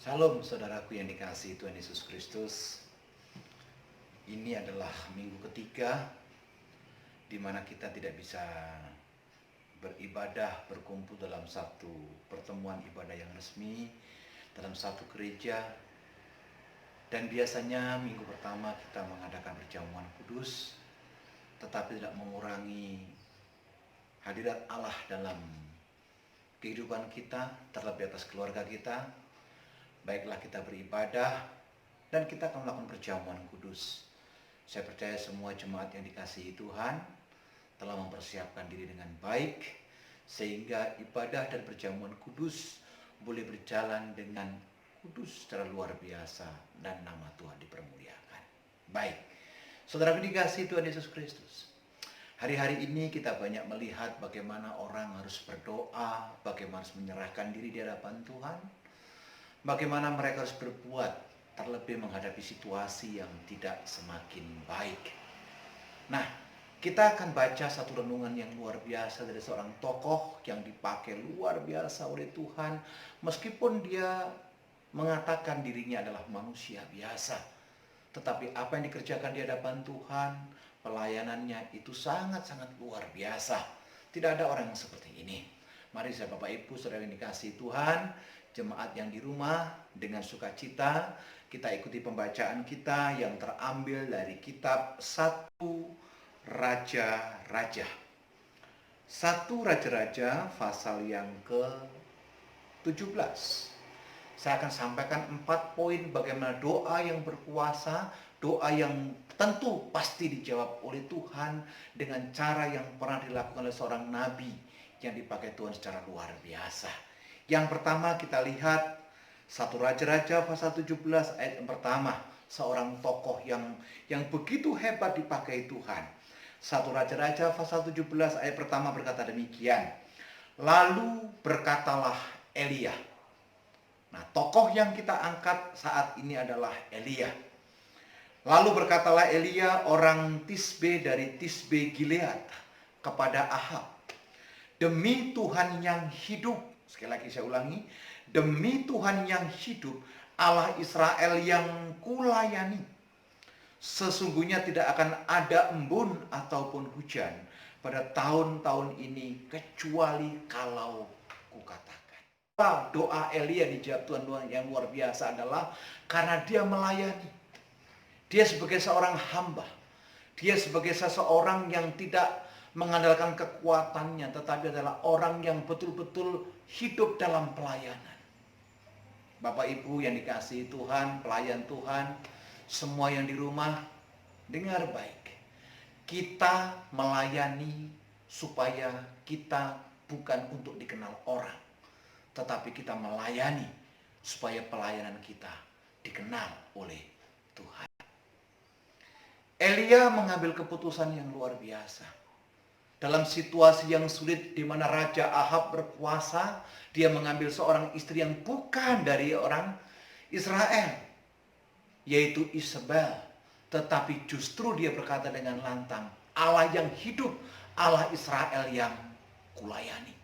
Salam saudaraku yang dikasihi Tuhan Yesus Kristus. Ini adalah minggu ketiga di mana kita tidak bisa beribadah, berkumpul dalam satu pertemuan ibadah yang resmi dalam satu gereja. Dan biasanya minggu pertama kita mengadakan perjamuan kudus, tetapi tidak mengurangi hadirat Allah dalam kehidupan kita, terlebih atas keluarga kita. Baiklah kita beribadah dan kita akan melakukan perjamuan kudus. Saya percaya semua jemaat yang dikasihi Tuhan telah mempersiapkan diri dengan baik, sehingga ibadah dan perjamuan kudus boleh berjalan dengan kudus secara luar biasa dan nama Tuhan dipermuliakan. Baik, saudara dikasihi Tuhan Yesus Kristus. Hari-hari ini kita banyak melihat bagaimana orang harus berdoa, bagaimana harus menyerahkan diri di hadapan Tuhan, bagaimana mereka harus berbuat terlebih menghadapi situasi yang tidak semakin baik. Nah, kita akan baca satu renungan yang luar biasa dari seorang tokoh yang dipakai luar biasa oleh Tuhan, meskipun dia mengatakan dirinya adalah manusia biasa. Tetapi apa yang dikerjakan di hadapan Tuhan, pelayanannya itu sangat-sangat luar biasa. Tidak ada orang yang seperti ini. Mari saya Bapak Ibu saudara yang dikasihi Tuhan, jemaat yang di rumah, dengan sukacita kita ikuti pembacaan kita yang terambil dari kitab 1 Raja-Raja. 1 Raja-Raja pasal yang ke-17. Saya akan sampaikan 4 poin bagaimana doa yang berkuasa, doa yang tentu pasti dijawab oleh Tuhan dengan cara yang pernah dilakukan oleh seorang nabi yang dipakai Tuhan secara luar biasa. Yang pertama kita lihat 1 Raja-Raja pasal 17 ayat yang pertama, seorang tokoh yang begitu hebat dipakai Tuhan. 1 Raja-Raja pasal 17 ayat pertama berkata demikian. Lalu berkatalah Elia. Nah, tokoh yang kita angkat saat ini adalah Elia. Lalu berkatalah Elia orang Tisbe dari Tisbe Gilead kepada Ahab, demi Tuhan yang hidup, sekali lagi saya ulangi, demi Tuhan yang hidup, Allah Israel yang kulayani, sesungguhnya tidak akan ada embun ataupun hujan pada tahun-tahun ini kecuali kalau kukatakan. Doa Elia dijawab Tuhan yang luar biasa adalah karena dia melayani. Dia sebagai seorang hamba, dia sebagai seseorang yang tidak mengandalkan kekuatannya, tetapi adalah orang yang betul-betul hidup dalam pelayanan. Bapak Ibu yang dikasihi Tuhan, pelayan Tuhan, semua yang di rumah, dengar baik. Kita melayani supaya kita bukan untuk dikenal orang, tetapi kita melayani supaya pelayanan kita dikenal oleh Tuhan. Elia mengambil keputusan yang luar biasa. Dalam situasi yang sulit di mana Raja Ahab berkuasa, dia mengambil seorang istri yang bukan dari orang Israel, yaitu Isabel. Tetapi justru dia berkata dengan lantang, Allah yang hidup, Allah Israel yang kulayani.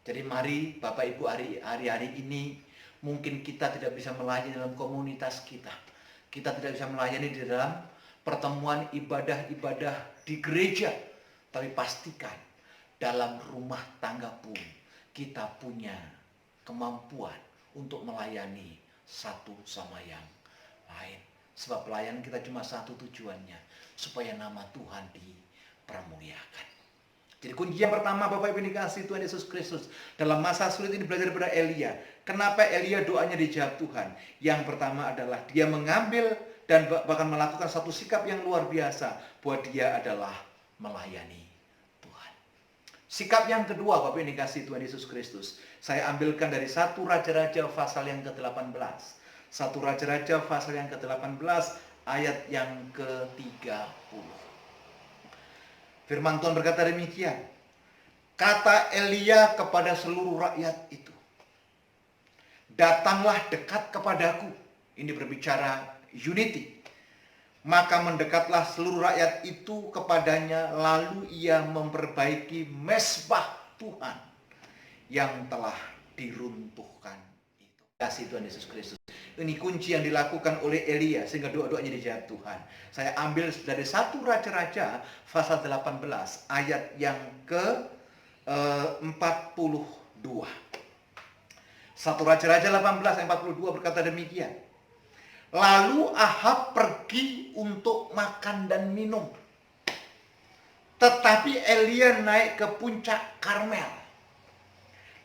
Jadi mari Bapak Ibu hari-hari ini mungkin kita tidak bisa melayani dalam komunitas kita. Kita tidak bisa melayani di dalam pertemuan ibadah-ibadah di gereja. Tapi pastikan dalam rumah tangga pun kita punya kemampuan untuk melayani satu sama yang lain. Sebab pelayanan kita cuma satu tujuannya, supaya nama Tuhan dipermuliakan. Jadi kunci yang pertama Bapak Ibu dikasihi Tuhan Yesus Kristus, dalam masa sulit ini belajar daripada Elia. Kenapa Elia doanya dijawab Tuhan? Yang pertama adalah dia mengambil dan bahkan melakukan satu sikap yang luar biasa, bahwa dia adalah melayani Tuhan. Sikap yang kedua Bapak Ibu dikasihi Tuhan Yesus Kristus, saya ambilkan dari 1 Raja-Raja pasal yang ke-18. 1 Raja-Raja pasal yang ke-18 ayat yang ke-30. Firman Tuhan berkata demikian. Kata Elia kepada seluruh rakyat itu, datanglah dekat kepadaku. Ini berbicara unity. Maka mendekatlah seluruh rakyat itu kepadanya, lalu ia memperbaiki mezbah Tuhan yang telah diruntuhkan itu. Kasih Tuhan Yesus Kristus. Ini kunci yang dilakukan oleh Elia sehingga doa-doanya dijawab Tuhan. Saya ambil dari 1 Raja-Raja pasal 18 ayat yang ke 42. 1 Raja-Raja 18 ayat 42 berkata demikian. Lalu Ahab pergi untuk makan dan minum. Tetapi Elia naik ke puncak Karmel.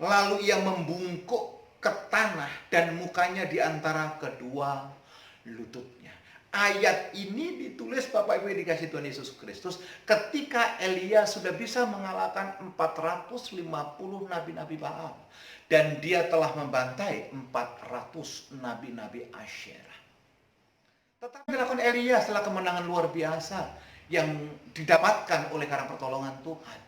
Lalu ia membungkuk ke tanah dan mukanya di antara kedua lututnya. Ayat ini ditulis Bapak Ibu yang dikasih Tuhan Yesus Kristus ketika Elia sudah bisa mengalahkan 450 nabi-nabi Baal. Dan dia telah membantai 400 nabi-nabi Asyerah. Tetapi dilakukan Elia setelah kemenangan luar biasa yang didapatkan oleh karena pertolongan Tuhan.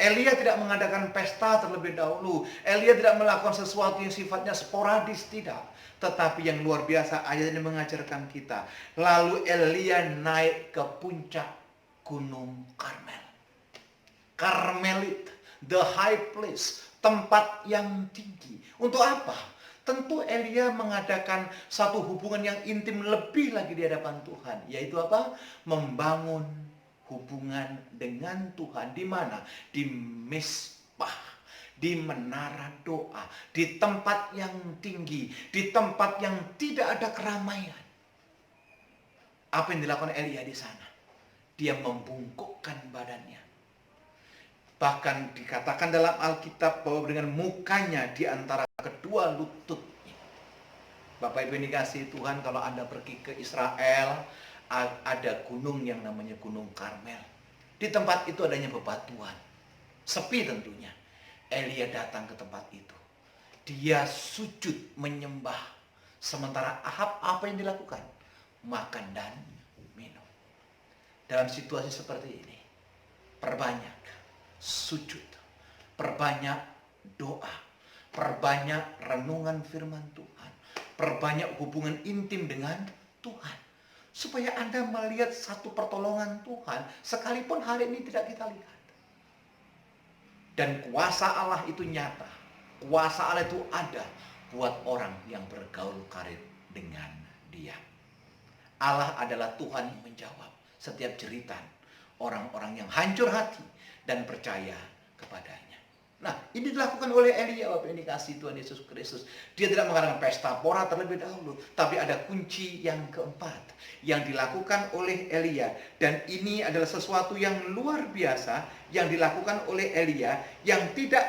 Elia tidak mengadakan pesta terlebih dahulu. Elia tidak melakukan sesuatu yang sifatnya sporadis, tidak. Tetapi yang luar biasa ayat ini mengajarkan kita. Lalu Elia naik ke puncak gunung Karmel. Karmelit, the high place, tempat yang tinggi. Untuk apa? Tentu Elia mengadakan satu hubungan yang intim lebih lagi di hadapan Tuhan. Yaitu apa? Membangun hubungan dengan Tuhan. Di mana? Di Mizpah, di menara doa, di tempat yang tinggi, di tempat yang tidak ada keramaian. Apa yang dilakukan Elia di sana? Dia membungkukkan badannya. Bahkan dikatakan dalam Alkitab bahwa dengan mukanya di antara kedua lututnya. Bapak Ibu yang dikasihi Tuhan, kalau Anda pergi ke Israel, ada gunung yang namanya Gunung Karmel. Di tempat itu adanya bebatuan. Sepi tentunya. Elia datang ke tempat itu. Dia sujud menyembah. Sementara Ahab apa yang dilakukan? Makan dan minum. Dalam situasi seperti ini, perbanyak sujud, perbanyak doa, perbanyak renungan firman Tuhan, perbanyak hubungan intim dengan Tuhan. Supaya Anda melihat satu pertolongan Tuhan, sekalipun hari ini tidak kita lihat. Dan kuasa Allah itu nyata. Kuasa Allah itu ada buat orang yang bergaul karib dengan Dia. Allah adalah Tuhan yang menjawab setiap jeritan orang-orang yang hancur hati dan percaya kepadanya. Nah, ini dilakukan oleh Elia, Bapak yang dikasihi Tuhan Yesus Kristus. Dia tidak mengadakan pesta pora terlebih dahulu, tapi ada kunci yang keempat yang dilakukan oleh Elia. Dan ini adalah sesuatu yang luar biasa yang dilakukan oleh Elia yang tidak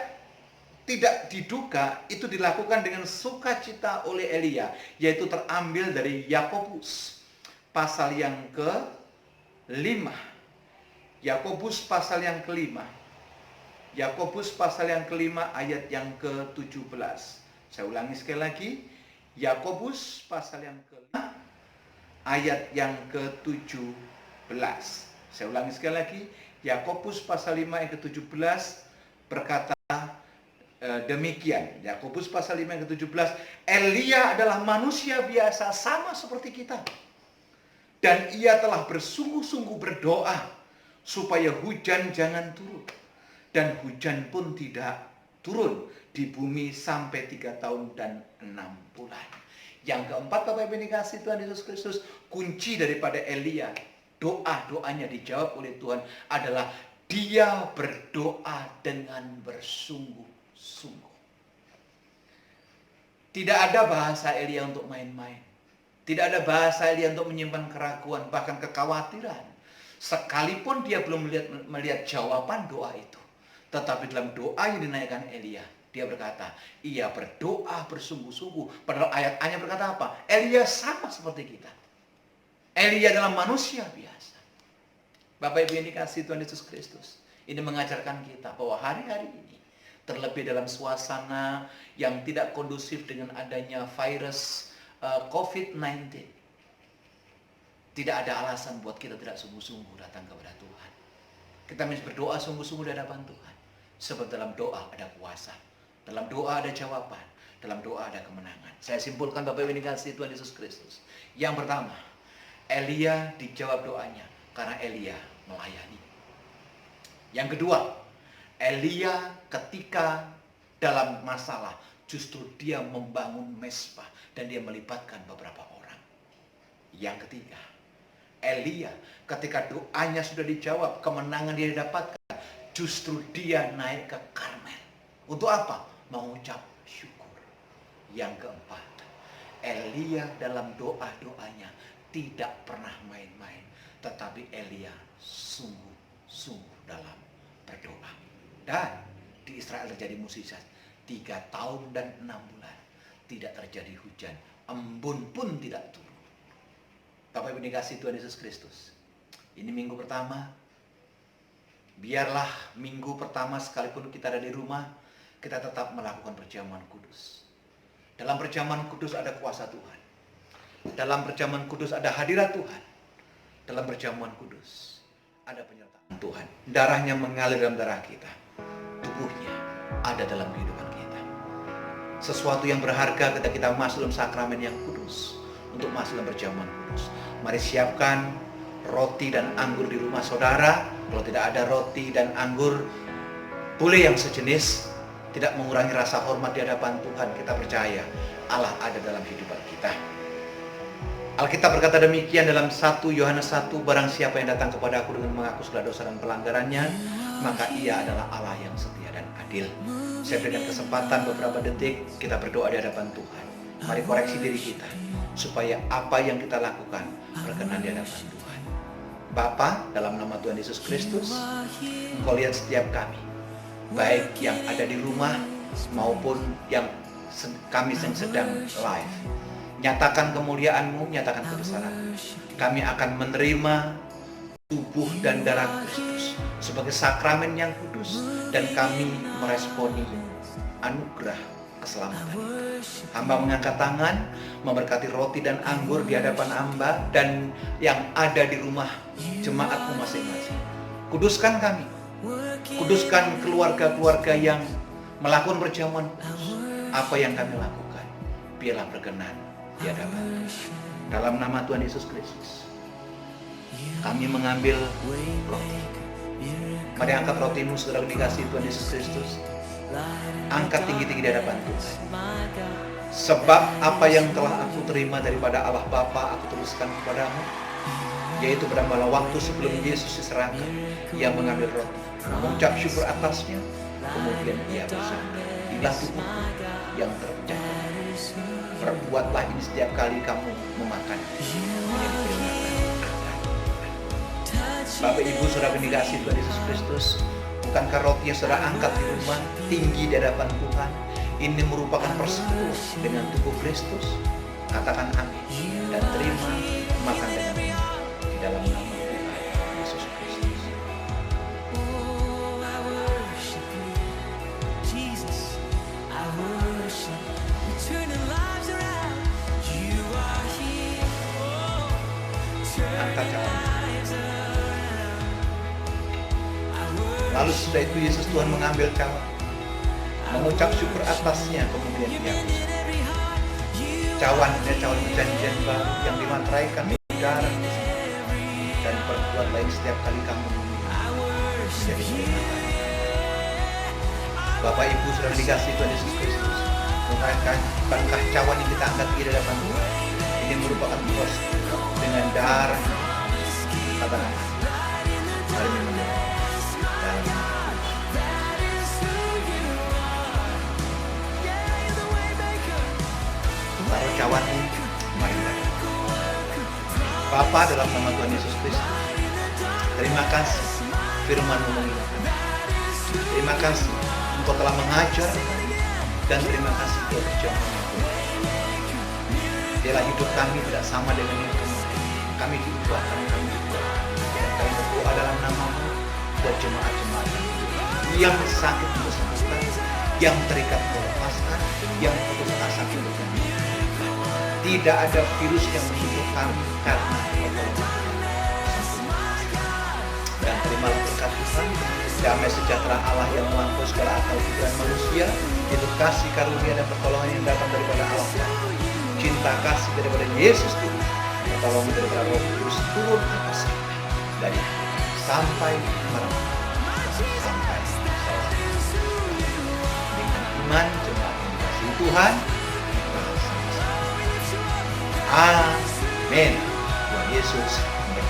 diduga itu dilakukan dengan sukacita oleh Elia, yaitu terambil dari Yakobus pasal yang ke-5. Yakobus pasal yang ke-5. Yakobus pasal yang ke-5 ayat yang ke-17. Saya ulangi sekali lagi. Yakobus pasal yang ke-5 ayat yang ke-17. Saya ulangi sekali lagi. Yakobus pasal 5 ayat ke-17 berkata demikian. Yakobus pasal 5 ayat ke-17, Elia adalah manusia biasa sama seperti kita. Dan ia telah bersungguh-sungguh berdoa supaya hujan jangan turun. Dan hujan pun tidak turun di bumi sampai 3 tahun dan 6 bulan. Yang keempat, Bapak Ibu yang dikasihi Tuhan Yesus Kristus, kunci daripada Elia, doa-doanya dijawab oleh Tuhan adalah dia berdoa dengan bersungguh-sungguh. Tidak ada bahasa Elia untuk main-main. Tidak ada bahasa Elia untuk menyimpan keraguan, bahkan kekhawatiran. Sekalipun dia belum melihat jawaban doa itu. Tetapi dalam doa yang dinaikkan Elia, dia berkata, ia berdoa bersungguh-sungguh. Padahal ayat-ayatnya berkata apa? Elia sama seperti kita. Elia adalah manusia biasa. Bapak Ibu yang dikasihi Tuhan Yesus Kristus, ini mengajarkan kita bahwa hari-hari ini, terlebih dalam suasana yang tidak kondusif dengan adanya virus COVID-19, tidak ada alasan buat kita tidak sungguh-sungguh datang kepada Tuhan. Kita harus berdoa sungguh-sungguh di hadapan Tuhan. Sebab dalam doa ada kuasa. Dalam doa ada jawaban. Dalam doa ada kemenangan. Saya simpulkan Bapak Ibu yang dikasihi Tuhan Yesus Kristus. Yang pertama, Elia dijawab doanya karena Elia melayani. Yang kedua, Elia ketika dalam masalah Justru dia membangun mezbah dan dia melibatkan beberapa orang. Yang ketiga, Elia ketika doanya sudah dijawab, kemenangan dia dapatkan, justru dia naik ke Karmel. Untuk apa? Mengucap syukur. Yang keempat, Elia dalam doa-doanya tidak pernah main-main, tetapi Elia sungguh-sungguh dalam berdoa. Dan di Israel terjadi mukjizat. 3 tahun dan 6 bulan tidak terjadi hujan, embun pun tidak turun. Bapak Ibu dikasih Tuhan Yesus Kristus, ini minggu pertama. Biarlah minggu pertama sekalipun kita ada di rumah, kita tetap melakukan perjamuan kudus. Dalam perjamuan kudus ada kuasa Tuhan. Dalam perjamuan kudus ada hadirat Tuhan. Dalam perjamuan kudus ada penyertaan Tuhan. Darahnya mengalir dalam darah kita. Tubuhnya ada dalam kehidupan kita. Sesuatu yang berharga ketika kita masuk dalam sakramen yang kudus. Untuk masuk dalam perjamuan kudus. Mari siapkan roti dan anggur di rumah saudara. Kalau tidak ada roti dan anggur, boleh yang sejenis. Tidak mengurangi rasa hormat di hadapan Tuhan. Kita percaya Allah ada dalam kehidupan kita. Alkitab berkata demikian dalam 1 Yohanes 1, barang siapa yang datang kepada aku dengan mengaku segala dosa dan pelanggarannya, maka ia adalah Allah yang setia dan adil. Saya berikan kesempatan beberapa detik kita berdoa di hadapan Tuhan. Mari koreksi diri kita supaya apa yang kita lakukan berkenan di hadapan Tuhan. Bapa, dalam nama Tuhan Yesus Kristus, Engkau lihat setiap kami, baik yang ada di rumah maupun yang kami yang sedang live. Nyatakan kemuliaan-Mu, nyatakan kebesaran. Kami akan menerima tubuh dan darah Kristus sebagai sakramen yang kudus, dan kami meresponi anugerah keselamatan itu. Hamba mengangkat tangan, memberkati roti dan anggur di hadapan hamba dan yang ada di rumah jemaatmu masing-masing. Kuduskan kami, kuduskan keluarga-keluarga yang melakukan perjamuan kudus. Apa yang kami lakukan, biarlah berkenan di hadapan Tuhan. Dalam nama Tuhan Yesus Kristus, kami mengambil roti. Mari angkat rotimu, saudara dikasih Tuhan Yesus Kristus. Angkat tinggi-tinggi di hadapan Tuhan. Sebab apa yang telah aku terima daripada Allah Bapa, aku teruskan kepadamu, yaitu pada malam waktu sebelum Yesus diserahkan, ia mengambil roti, mengucap syukur atasnya, kemudian ia bersabda, inilah tubuhku yang terpecah. Perbuatlah ini setiap kali kamu memakan. Bapak Ibu saudara dikasih Tuhan Yesus Kristus, bukankah roti yang saudara angkat di rumah tinggi di hadapan Tuhan ini merupakan persekutuan dengan tubuh Kristus? Katakan amin dan terima, makan dengan minum di dalam nama Tuhan Yesus Kristus. Angkat cawan. Lalu setelah itu Yesus Tuhan mengambil cawan, mengucap syukur atasnya, kemudian ia cawan perjanjian baru yang dimateraikan darah, dan perbuat lain setiap kali kamu menjadi peringatan. Bapak Ibu sudah dikasih Tuhan Yesus Kristus, bukankah cawan yang kita angkat di hadapan Tuhan ini merupakan bos dengan darah. Katakan mari minum. Taruh cawan ini, mari kita. Bapa, dalam nama Tuhan Yesus Kristus, terima kasih firman-Mu mengingatkan. Terima kasih Engkau telah mengajar, dan terima kasih Engkau berjalan. Biarlah hidup kami tidak sama dengan yang kemarin. Kami diubah, kami diubah. Dan kami berdoa dalam nama-Mu buat jemaat-jemaat yang sakit disembuhkan, yang terikat dilepaskan, yang putus asa disembuhkan. Tidak ada virus yang menyentuh kami karena dan terimalah berkat Tuhan, damai sejahtera Allah yang melampaui segala akal pikiran manusia, itu kasih karunia dan pertolongan yang datang daripada Allah, cinta kasih daripada Yesus Tuhan, pertolongan daripada Roh Kudus turun atas kita dari sampai malam-malam sampai selamat. Dengan iman jemaat yang dikasihi Tuhan bersama-sama. Amin. Tuhan Yesus memberkati.